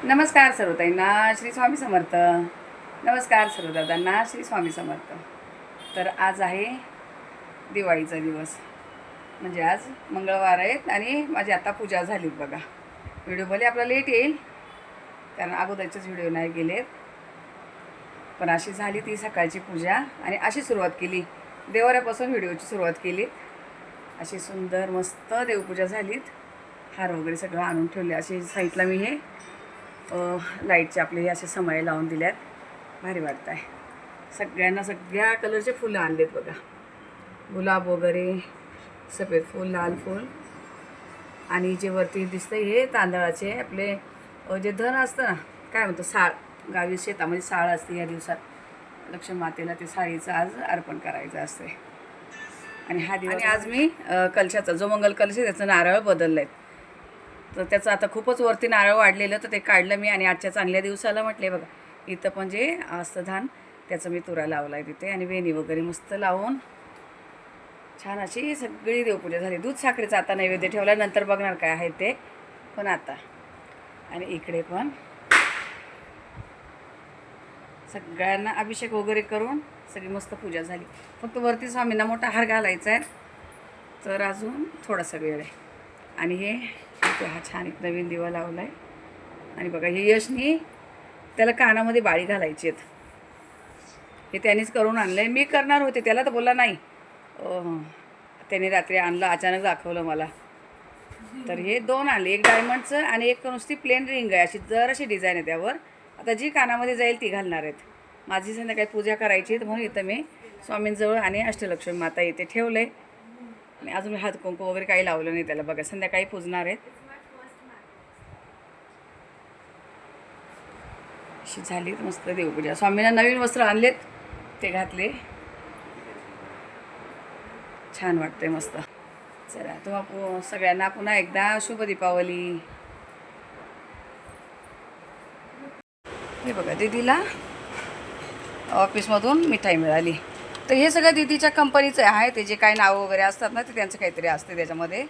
नमस्कार सर्वताईंना श्री स्वामी समर्थ. नमस्कार सर्व दादांना श्री स्वामी समर्थ. तर आज आहे दिवाळीचा दिवस, म्हणजे आज मंगळवार आहेत आणि माझी आता पूजा झालीत बघा. व्हिडिओ भले आपला लेट येईल कारण अगोदरचेच व्हिडिओ नाही गेलेत, पण अशी झाली ती सकाळची पूजा आणि अशी सुरुवात केली. देवाऱ्यापासून व्हिडिओची सुरुवात केली. अशी सुंदर मस्त देवपूजा झालीत. हार वगैरे सगळं आणून ठेवले. असे साईडला मी हे लाईटचे आपले हे असे समय लावून दिल्यात. भारी वाटत आहे. सगळ्यांना सगळ्या कलरचे फुलं आणलेत बघा. गुलाब वगैरे, सफेद फूल, लाल फूल आणि जे वरती दिसतं हे तांदळाचे आपले जे धन असतं ना, काय म्हणतो साळ, गावी शेतामध्ये साळ असते. या दिवसात लक्ष्मी मातेला ते साळीचं आज अर्पण करायचं असते. आणि हा दिवस आणि आज मी कलशाचा जो मंगल कलश आहे त्याचं नारळ बदललं आहे. तर त्याचं आता खूपच वरती नारळ वाढलेलं, तर ते काढलं मी आणि आजच्या चांगल्या दिवसाला म्हटले बघा इथं पण जे असतं धान त्याचं मी तुरा लावला आहे तिथे आणि वेणी वगैरे मस्त लावून छान अशी सगळी देवपूजा झाली. दूध साखरेचा आता नैवेद्य ठेवला, नंतर बघणार काय आहे ते. पण आता आणि इकडे पण सगळ्यांना अभिषेक वगैरे करून सगळी मस्त पूजा झाली. फक्त वरती स्वामींना मोठा हार घालायचा आहे, तर अजून थोडासा वेळ आहे. आणि हे हा छान एक नवीन दिवा लावला आहे. आणि बघा हे यशनी त्याला कानामध्ये बाळी घालायची आहेत. हे त्यानेच करून आणलं आहे. मी करणार होते, त्याला तर बोलला नाही. त्याने रात्री आणलं, अचानक दाखवलं मला. तर हे दोन आणले, एक डायमंडचं आणि एक नुसती प्लेन रिंग आहे. अशी जराशी डिझाईन आहे त्यावर. आता जी कानामध्ये जाईल ती घालणार आहेत. माझी संध्याकाळी पूजा करायची, तर म्हणून इथं मी स्वामींजवळ आणि अष्टलक्ष्मी माता इथे ठेवलं आहे. आणि अजून हात कुंकू वगैरे काही लावलं नाही त्याला. बघा संध्याकाळी पूजणार आहेत. अशी झाली मस्त देवपूजा. स्वामींना नवीन वस्त्र आणलेत, ते घातले. छान वाटतंय मस्त. चला तुम्हा सगळ्यांना पुन्हा एकदा शुभ दीपावली. हे बघा दीदीला ऑफिसमधून मिठाई मिळाली. तर हे सगळं दीदीच्या कंपनीचं आहे. ते जे काय नावं वगैरे असतात ना, ते त्यांचं काहीतरी असते त्याच्यामध्ये.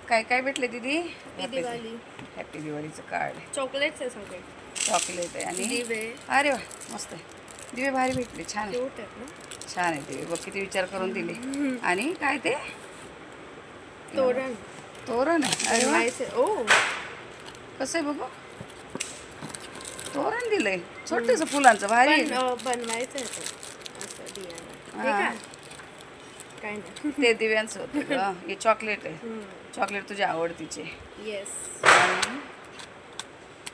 काय काय भेटले दीदी? हॅपी दिवाळीचं कार्ड, चॉकलेट्स आहे सगळे. चॉकलेट आहे आणि दिवे. अरे वा मस्त आहे. दिवे भारी भेटले, छान आहे. क्यूट आहेत ना. छान आहे दिवे. बघ किती विचार करून दिले. आणि काय ते तोरण. तोरण आहे. अरे वा, बनवायचे. ओ कसं आहे बघू. तोरण दिलंय छोटंसं फुलांचं, भारी आहे. बनवायचं आहे ते असं दिव्यानं. हे हां. काय? काय नाही. ते दिव्यांचं होतं गं. हे चॉकलेट आहे. चॉकलेट तुझ्या आवडतीचे. येस.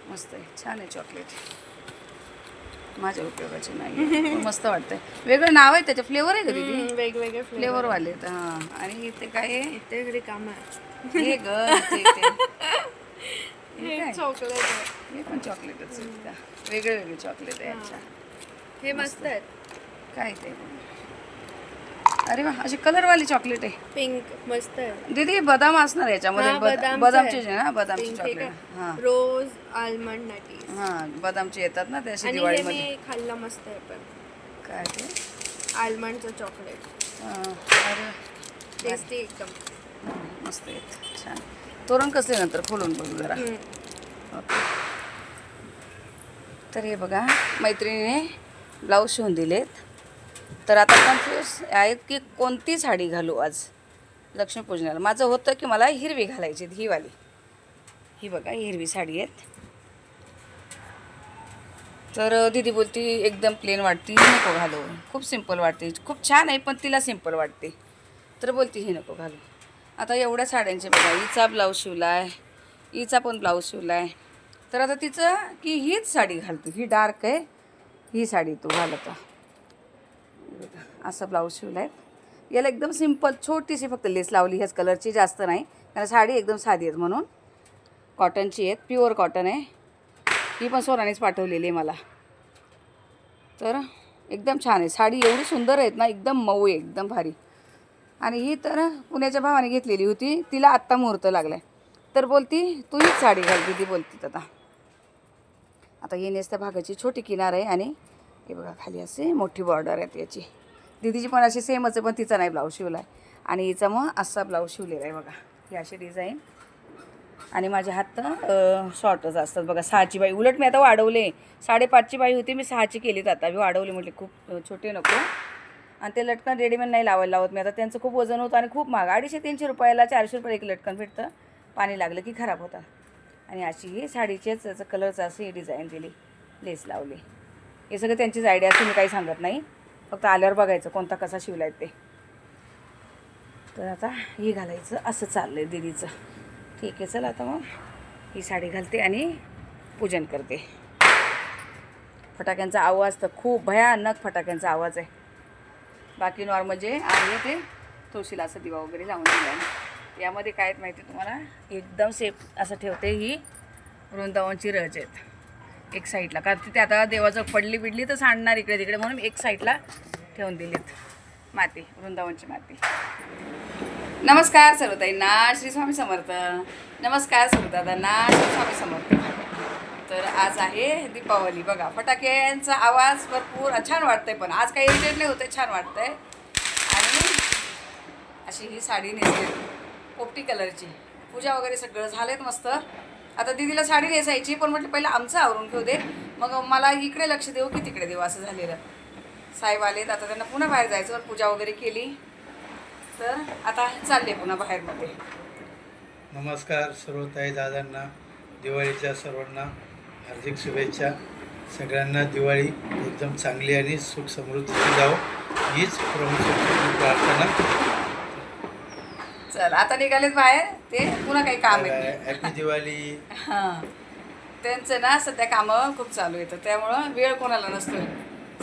मस्त आहे, छान आहे चॉकलेट. माझ्या उपयोगाचे नाही, पण मस्त वाटतंय. वेगळं नाव आहे त्याचं, फ्लेवर आहे का दीदी? वेगवेगळे फ्लेवरवाले आहेत. हां. आणि इथे काय आहे? इथे घरी काम आहे. हे ग हे काय? चॉकलेट आहे. हे पण चॉकलेटच आहेत का? वेगळे वेगळे चॉकलेट आहे. अच्छा, हे मस्त आहेत. काय ते? अरे वा, अशी कलरवाली चॉकलेट आहे. पिंक मस्त आहे. दीदी बदाम असणार याच्यामध्ये. हां, बदामचं बदामचे आहे. जे ना, बदामची पिंक हे चॉकलेट. काय? हां रोज आल्मंड नटीज. हां, बदामचे येतात ना ते अशी आणि हे दिवाळीमध्ये. मी खाल्लं मस्त आहे पण काय ते? आल्मंडचं चॉकलेट. अरे टेस्टी एकदम. मस्त आहेत, छान. तोरण कसले नंतर खोलून बघू जरा. ओके. तर हे बघा मैत्रिणीने ब्लाऊज शिवून दिलेत. तर आता कन्फ्यूज आहेत की कोणती साडी घालू आज लक्ष्मीपूजनाला. माझं होतं की मला हिरवी घालायची, ही वाली. ही बघा हिरवी साडी आहेत. तर दीदी बोलती एकदम प्लेन वाटते, ही नको घालू. खूप सिंपल वाटते, खूप छान आहे पण तिला सिंपल वाटते. तर बोलती ही नको घालू. आता एवढ्या साड्यांचे बघा, हिचा ब्लाऊज शिवला आहे, हिचा पण ब्लाऊज शिवला आहे. तर आता तिचं की हीच साडी घालते, ही डार्क आहे, ही साडी तू घालत. असं ब्लाऊज शिवला आहे. याला एकदम सिंपल छोटीशी फक्त लेस लावली ह्याच कलरची, जास्त नाही, कारण साडी एकदम साधी आहेत म्हणून. कॉटनची आहेत, प्युअर कॉटन आहे. ही पण सोनानेच पाठवलेली आहे मला. तर एकदम छान आहे साडी, एवढी सुंदर आहेत ना, एकदम मऊ आहे, एकदम भारी. आणि ही तर पुण्याच्या भावाने घेतलेली होती, तिला आत्ता मुहूर्त लागला आहे. तर बोलती तू हीच साडी घाल दीदी बोलती. आता ही नेसत्या भागाची छोटी किनार आहे आणि हे बघा खाली असे मोठी बॉर्डर आहेत याची. दीदीची पण अशी सेमच आहे, पण तिचा नाही ब्लाऊज शिवला आहे. आणि हिचा मग असा ब्लाऊज शिवलेला आहे बघा. ही अशी डिझाईन आणि माझे हात तर शॉर्टच असतात बघा. 6ची बाई, उलट मी आता वाढवले. 5.5ची बाई होती, मी 6ची केलीत आता. मी वाढवली, म्हटले खूप छोटे नको. आणि ते लटकन रेडीमेड नाही लावायला लावत मी आता. त्यांचं खूप वजन होतं आणि खूप महाग. 250-300 रुपयाला, 400 रुपये एक लटकन भेटतं. पाणी लागलं की खराब होतं. आणि अशी ही साडीचेच त्याचं कलरचं अशी डिझाईन दिली, लेस लावली. हे सगळं त्यांचीच आयडिया असते, मी काही सांगत नाही. फक्त आल्यावर बघायचं कोणता कसा शिवला आहे ते. तर आता ही घालायचं असं चाललं आहे दीदीचं. ठीक आहे, चला आता मग ही साडी घालते आणि पूजन करते. फटाक्यांचा आवाज तर खूप भयानक फटाक्यांचा आवाज आहे. बाकी नॉर्मल जे आहे ते तुळशीला असं दिवा वगैरे लावून दिला आहे. यामध्ये काय आहेत माहिती तुम्हाला, एकदम सेफ असं ठेवते. ही वृंदावनची रज आहेत एक साईडला, कारण तिथे आता देवाचं पडली बिडली तर सांडणार इकडे तिकडे, म्हणून एक साईडला ठेवून दिलीत माती, वृंदावनची माती. नमस्कार सर्वताईंना, श्री स्वामी समर्थ. नमस्कार सर्वदादांना, श्री स्वामी समर्थ. तर आज आहे दीपावली. बघा फटाक्यांचा आवाज भरपूर छान वाटतंय, पण आज काही इरिटेट नाही होते, छान वाटतंय. आणि अशी ही साडी नेसली पोपटी कलरची. पूजा वगैरे सगळं झालेत मस्त. आता दीदीला साडी नेसायची, पण म्हटलं पहिलं आमचं आवरून घेऊ दे, मग मला इकडे लक्ष देऊ की तिकडे देऊ असं झालेलं. साहेब आलेत, आता त्यांना पुन्हा बाहेर जायचं, पण पूजा वगैरे केली. तर आता चालले पुन्हा बाहेरमध्ये. नमस्कार सर्व ताई दादांना, दिवाळीच्या सर्वांना हार्दिक शुभेच्छा. सगळ्यांना दिवाळी एकदम चांगली आणि सुख समृद्धीची जावं हीच प्रमुख प्रार्थना. चल आता निघालेत बाहेर, ते पुन्हा काही काम आहे. हॅपी दिवाळी. हां, त्यांचं ना सध्या कामं खूप चालू येतं, त्यामुळं वेळ कोणाला नसतोय.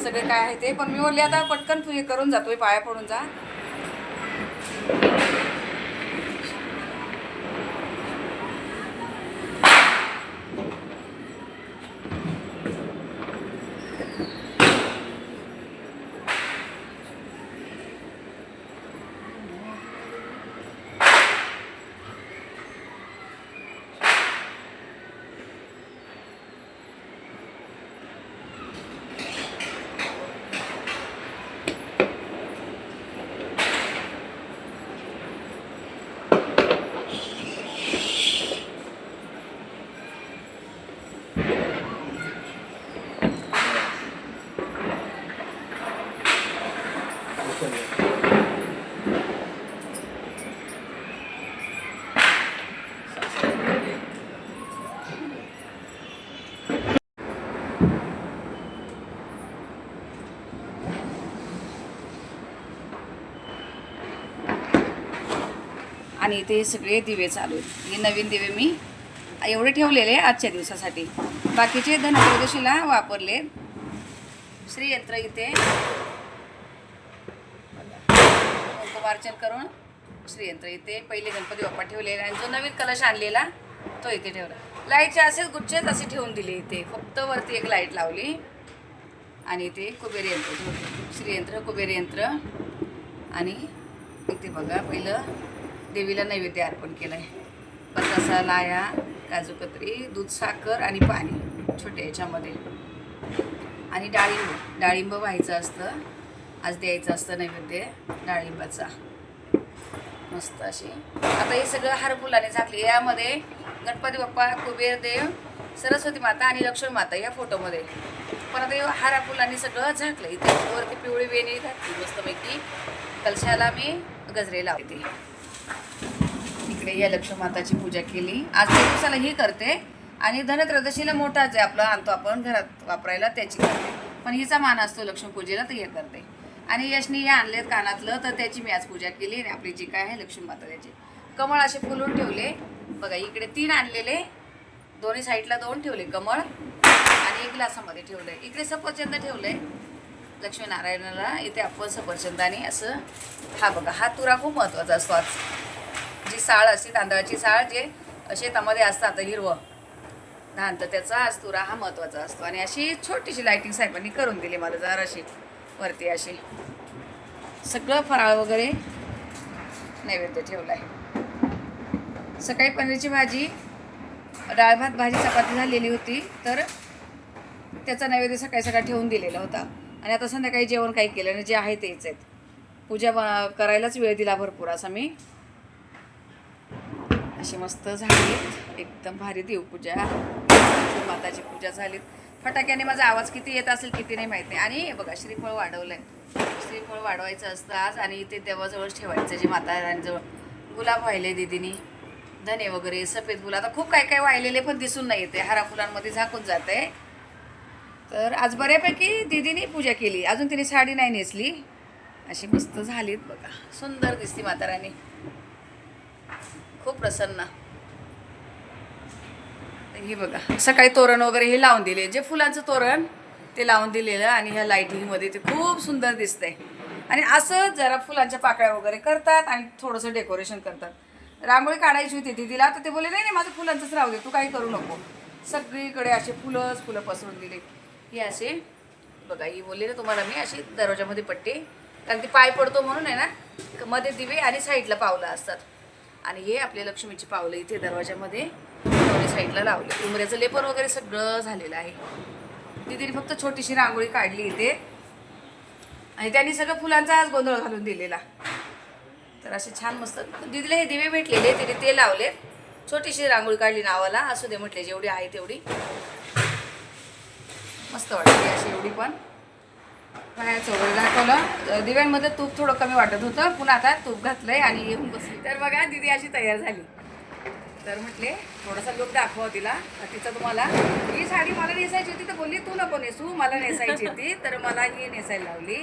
सगळे काय आहे ते, पण मी बोलली आता पटकन हे करून जातोय, पाया पडून जा. आणि इथे सगळे दिवे चालू आहेत. हे नवीन दिवे मी एवढे ठेवलेले आजच्या दिवसासाठी, बाकीचे धनत्रयोदशीला वापरले. श्रीयंत्र इथे कुंकुमार्चन करून श्रीयंत्र इथे पहिले गणपती बाप्पा ठेवलेला, आणि जो नवीन कलश आणलेला तो इथे ठेवला. लाईटचे असेच गुच्छेच असे ठेवून दिले इथे, फक्त वरती एक लाईट लावली. आणि इथे कुबेर यंत्र ठेवले, श्रीयंत्र कुबेर यंत्र. आणि इथे बघा पहिलं देवीला नैवेद्य अर्पण केलं आहे. बतासा, लाया, काजू कतरी, दूध, साखर आणि पाणी छोट्या याच्यामध्ये. आणि डाळिंब व्हायचं असतं, आज द्यायचं असतं नैवेद्य डाळिंबाचा मस्त असे. आता हे सगळं हारफुलाने झाकले. यामध्ये गणपती बाप्पा, कुबेर देव, सरस्वती माता आणि लक्ष्मी माता या फोटोमध्ये. पण आता हे हारफुलांनी सगळं झाकलं. इथे वरती पिवळी वेणी घातली मस्तपैकी. कलशाला मी गजरे लावते. इकडे या लक्ष्मी माताची पूजा केली. आज त्या दिवसाला ही करते, आणि धनत्रयोदशीला मोठाच आहे आपला आणतो आपण घरात वापरायला, त्याची करते. पण हिचा मान असतो लक्ष्मी पूजेला, तर हे करते. आणि यशनी हे आणलेत कानातलं, तर त्याची मी आज पूजा केली. आणि आपली जी काय आहे लक्ष्मी माता त्याची कमळ असे फुलून ठेवले बघा. इकडे 3 आणलेले, दोन्ही साईडला 2 ठेवले कमळ, आणि एक ग्लासामध्ये ठेवलंय. इकडे सफरचंद ठेवलंय लक्ष्मीनारायणाला. इथे आपण सफरचंद आणि असं हा बघा, हा तुरा खूप महत्त्वाचा असतो. आज जी साळ असते तांदळाची साळ, जे शेतामध्ये असतात हिरवं धान, तर त्याचा आज तुरा हा महत्त्वाचा असतो. आणि अशी छोटीशी लाईटिंग साहेबांनी करून दिली मला जराशी वरती. अशी सगळं फराळ वगैरे नैवेद्य ठेवला आहे. सकाळी पनीरची भाजी, डाळ भात, भाजी, चपाती झालेली होती, तर त्याचा नैवेद्य सकाळी सकाळी ठेवून दिलेला होता. आणि आता संध्याकाळी जेवण काही केलं आणि जे आहे तेच आहेत. पूजा करायलाच वेळ दिला भरपूर असा मी. अशी मस्त झालीत, एकदम भारी देवपूजा, श्री माताची पूजा झालीत. फटाक्याने माझा आवाज किती येत असेल किती नाही माहिती. आणि हे बघा श्रीफळ वाढवलंय. श्रीफळ वाढवायचं असतं आज आणि ते देवाजवळच ठेवायचं जे माता राणीजवळ. गुलाब वाहिले दीदीनी, धने वगैरे, सफेद फुलं. आता खूप काय काय वाहिलेले पण दिसून नाही येते, हारा फुलांमध्ये झाकून जाते. तर आज बऱ्यापैकी दीदीनी पूजा केली. अजून तिने साडी नाही नेसली. अशी मस्त झालीत बघा, सुंदर दिसती माता राणी, खूप प्रसन्न. हे बघा सकाळी तोरण वगैरे हे लावून दिले, जे फुलांचं तोरण ते लावून दिलेलं आणि ह्या लाईटिंगमध्ये ते खूप सुंदर दिसतंय. आणि असं जरा फुलांच्या पाकळ्या वगैरे करतात आणि थोडंसं डेकोरेशन करतात. रांगोळी काढायची होती दीदीला, तर ते बोलले नाही नाही माझं फुलांचंच राहू दे, तू काही करू नको. सगळीकडे असे फुलंच फुलं पसरून दिले. हे असे बघा, ही बोलले ना तुम्हाला मी, अशी दरवाजामध्ये पट्टी, कारण ती पाय पडतो म्हणून आहे ना, मध्ये दिवे आणि साईडला पावलं असतात. आणि हे आपले लक्ष्मीची पावलं इथे दरवाजामध्ये दोन्ही साईडला लावले. उमऱ्याचं लेपर वगैरे सगळं झालेलं आहे. दीदीने फक्त छोटीशी रांगोळी काढली इथे आणि त्यांनी सगळं फुलांचा आज गोंधळ घालून दिलेला. तर असे छान मस्त दीदीला हे दिवे भेटलेले, तिने ते लावले. छोटीशी रांगोळी काढली नावाला, असू दे म्हटले, जेवढी आहे तेवढी. मस्त वाटते अशी एवढी पण. बाहेरचं वगैरे दाखवलं. दिव्यांमध्ये तूप थोडं कमी वाटत होतं, पुन्हा आता तूप घातलंय आणि येऊन बसली. तर बघा दीदी अशी तयार झाली. तर म्हटले थोडासा लुक दाखवा तिला. तिचा तुम्हाला ही साडी मला नेसायची होती, तर बोलली तू नको नेसू, मला नेसायची होती, तर मला ही नेसायला लावली.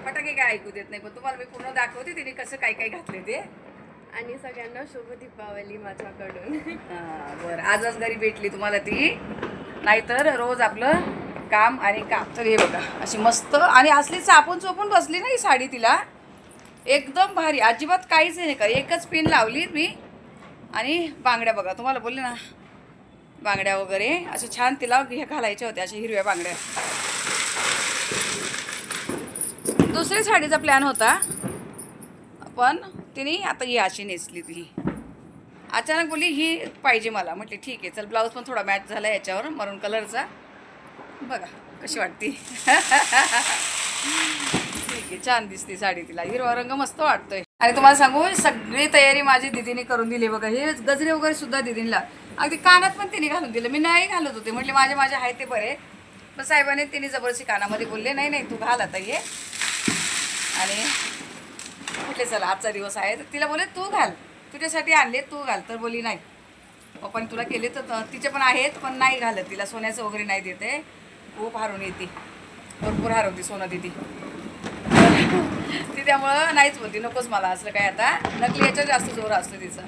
फटाके काय ऐकू देत नाही, पण तुम्हाला मी पूर्ण दाखवते तिने कसं काय काय घातले ते. आणि सगळ्यांना शुभ दीपावली माझ्याकडून. बरं, आजच घरी भेटली तुम्हाला ती, नाहीतर रोज आपलं काम आणि काम. तर हे बघा अशी मस्त आणि असली चापून चोपून बसली ना ही साडी तिला, एकदम भारी. अजिबात काहीच नाही का, एकच पिन लावली मी. आणि बांगड्या बघा, तुम्हाला बोलले ना बांगड्या वगैरे असे छान तिला हे घालायच्या होत्या, अशा हिरव्या बांगड्या. दुसऱ्या साडीचा प्लॅन होता, पण तिने आता ही अशी नेसली. ती अचानक बोलली ही पाहिजे मला. म्हटली ठीक आहे चल, ब्लाऊज पण थोडा मॅच झाला याच्यावर मरून कलरचा. बघा कशी वाटते. ठीक आहे, छान दिसते साडी, तिला हिरवा रंग मस्त वाटतोय. आणि तुम्हाला सांगू सगळी तयारी माझी दीदीने करून दिली बघा. हे गजरे वगैरे सुद्धा दीदीला, अगदी कानात पण तिने घालून दिलं. मी नाही घालत होते, म्हटले माझे आहे ते बरे, पण साहेबांनी तिने जबरदस्ती कानामध्ये बोलले नाही नाही तू घाल आता हे. आणि म्हटले चला आजचा दिवस आहे, तर तिला बोलले तू घाल, तुझ्यासाठी आणले तू घाल. तर बोली नाही पप्पाने तुला केले, तर तिचे पण आहेत पण नाही घालत, तिला सोन्याचं वगैरे नाही देते, खूप हारून येते, भरपूर हरवते सोनं दिदी. ती त्यामुळं नाहीच बोलती, नकोच मला असलं काय. आता नकली याच्यावर जास्त जोर असतो तिचा.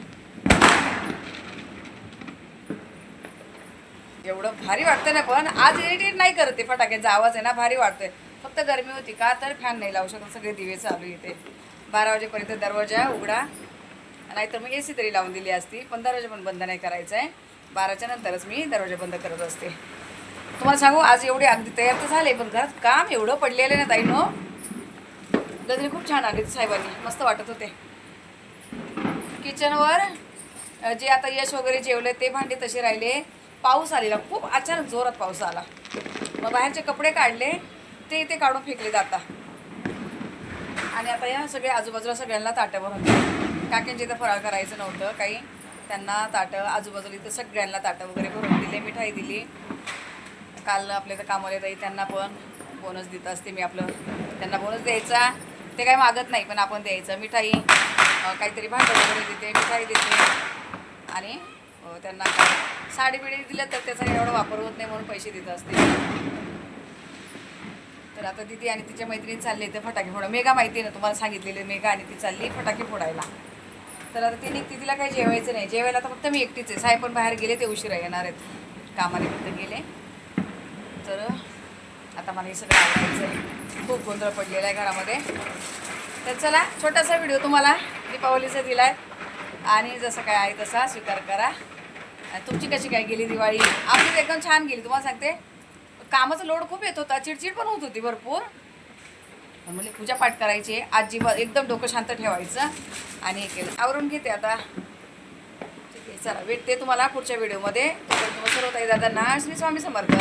एवढं भारी वाटतं ना, पण आज इरिटेट नाही करत ते फटाक्यांचा आवाज आहे ना, भारी वाटतोय. फक्त गरमी होती का, तर फॅन नाही लावू शकत, सगळे दिवे चालू येते. 12 वाजेपर्यंत दरवाजा उघडा, नाहीतर मग AC तरी लावून दिली असती, पण दरवाजा पण बंद नाही करायचा आहे. 12च्या नंतरच मी दरवाजा बंद करत असते. तुम्हाला सांगू आज एवढे अगदी तयार तर झाले, पण घरात काम एवढं पडलेलं ना ताईनो. गजरे खूप छान आले साहेबांनी, मस्त वाटत होते. किचनवर जे आता यश वगैरे जेवले ते भांडे तसे राहिले. पाऊस आलेला खूप अचानक जोरात पाऊस आला, मग बाहेरचे कपडे काढले, ते इथे काढून फेकले जाता. आणि आता या सगळ्या आजूबाजूला सगळ्यांना ताटं भरून दिली. काकींचे इथं फराळ करायचं नव्हतं काही, त्यांना ताटं आजूबाजूला इथं सगळ्यांना ताटं वगैरे भरून दिले, मिठाई दिली. काल आपल्या इथं कामाला ताई त्यांना पण बोनस देत असते मी, आपलं त्यांना बोनस द्यायचा, ते काही मागत नाही पण आपण द्यायचं. मिठाई काहीतरी भांडं वगैरे देते, मिठाई देते. आणि त्यांना साडी बिडी दिलं तर त्याचा एवढा वापर होत नाही म्हणून पैसे देत असते. तर आता दिदी आणि तिच्या मैत्रिणी चालले ते फटाके फोडा. मेघा माहिती आहे ना तुम्हाला सांगितलेले, मेघा आणि ती चालली फटाके फोडायला. तर आता ती निघते, तिला काही जेवायचं नाही, जेवायला तर फक्त मी एकटीच आहे. साहेब पण बाहेर गेले, ते उशिरा येणार आहेत, कामाने फक्त गेले. तर आता मला हे सगळं आवडायचं आहे, खूप गोंधळ पडलेला आहे घरामध्ये. तर चला छोटासा व्हिडिओ तुम्हाला दीपावलीचा दिला आहे, आणि जसं काय आहे तसा स्वीकार करा. तुमची कशी काय गेली दिवाळी? आपली एकदम छान गेली. तुम्हाला सांगते कामाचा लोड खूप येत होता, चिडचिड पण होत होती भरपूर. म्हणजे पूजापाठ करायची, आजी एकदम डोकं शांत ठेवायचं आणि हे केलं. आवरून घेते आता. ठीक आहे चला, भेटते तुम्हाला पुढच्या व्हिडिओमध्ये. तोपर्यंत सर्व ताई दादांना श्री स्वामी समर्थ.